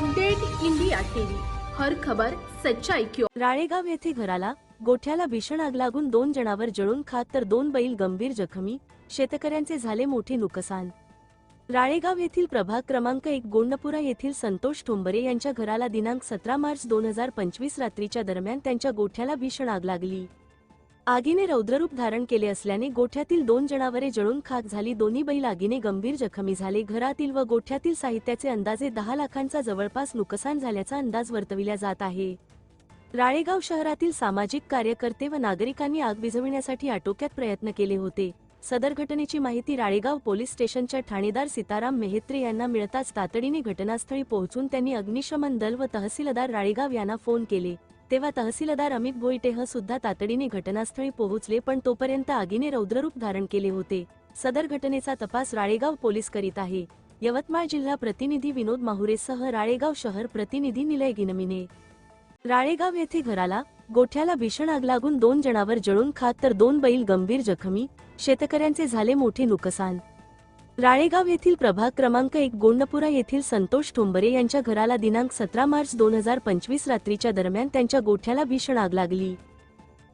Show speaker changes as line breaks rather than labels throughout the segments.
Update India TV, हर खबर सच्चाई की ओर।
राळेगाव येथे घराला गोठ्याला भीषण आग लागून 2 जनावर जळून खाक तर 2 बैल गंभीर जखमी, शेतकऱ्यांचे झाले मोठे नुकसान। राळेगाव येथील प्रभाग क्रमांक 1 गोंडपुरा येथील संतोष ठोंबरे यांच्या घराला दिनांक 17 मार्च 2025 रात्रीच्या दरम्यान त्यांच्या गोठ्याला भीषण आग लागली। आगीने रौद्ररूप धारण केले असल्याने गोठ्यातील 2 जनावरे जळून खाक झाली, दोन्ही बैल आगीने गंभीर जखमी झाले। घरातील व गोठ्यातील साहित्याचे अंदाजे 10 लाखांचा जवळपास नुकसान झाल्याचा अंदाज वर्तविला जात आहे। राळेगाव शहरातील सामाजिक कार्यकर्ते व नागरिकांनी आग विझविण्यासाठी आटोक्यात प्रयत्न केले होते। सदर घटनेची माहिती राळेगाव पोलीस स्टेशनच्या ठाणेदार सीताराम मेहत्रे यांना मिळताच तातडीने घटनास्थळी पोहोचून त्यांनी अग्निशमन दल व तहसीलदार राळेगाव यांना फोन केले, तेव्हा तहसीलदार अमित भोईटेह सुद्धा तातडीने घटनास्थळी पोहोचले, पण तोपर्यंत आगीने रौद्ररूप धारण केले होते। सदर घटनेचा तपास राळेगाव पोलीस करीत आहे। यवतमाळ जिल्हा प्रतिनिधी विनोद माहुरेसह राळेगाव शहर प्रतिनिधी निलय गिनमिने। राळेगाव येथे घराला गोठ्याला भीषण आग लागून 2 जनावर जळून खाक तर 2 बैल गंभीर जखमी, शेतकऱ्यांचे झाले मोठे नुकसान। राळेगाव येथील प्रभाग क्रमांक 1 गोंडपुरा येथील संतोष ठोंबरे यांच्या घराला दिनांक 17 मार्च 2025 रात्रीच्या दरम्यान त्यांच्या गोठ्याला भीषण आग लागली।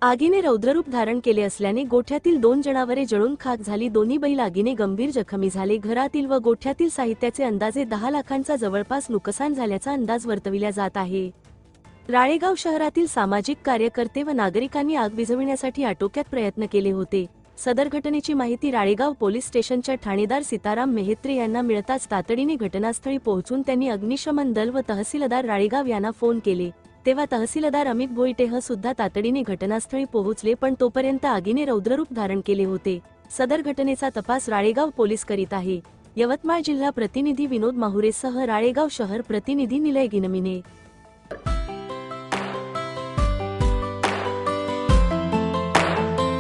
आगीने रौद्ररूप धारण केले असल्याने गोठ्यातील 2 जनावरे जळून खाक झाली, दोन्ही बैल आगीने गंभीर जखमी झाले। घरातील व गोठ्यातील साहित्याचे अंदाजे 10 लाखांचा जवळपास नुकसान झाल्याचा अंदाज वर्तविला जात आहे। राळेगाव शहरातील सामाजिक कार्यकर्ते व नागरिकांनी आग विझविण्यासाठी आटोक्यात प्रयत्न केले होते। सदर घटनेची माहिती राळेगाव पोलीस स्टेशनच्या ठाणेदार सीताराम मेहत्रे यांना मिळताच तातडीने घटनास्थळी पोहोचून त्यांनी अग्निशमन दल व तहसीलदार राळेगाव यांना फोन केले, तेव्हा तहसीलदार अमित भोईटेह सुद्धा तातडीने घटनास्थळी पोहोचले, पण तोपर्यंत आगीने रौद्ररूप धारण केले होते। सदर घटनेचा तपास राळेगाव पोलीस करीत आहे। यवतमाळ जिल्हा प्रतिनिधी विनोद माहुरेसह राळेगाव शहर प्रतिनिधी निलय गिनमिने।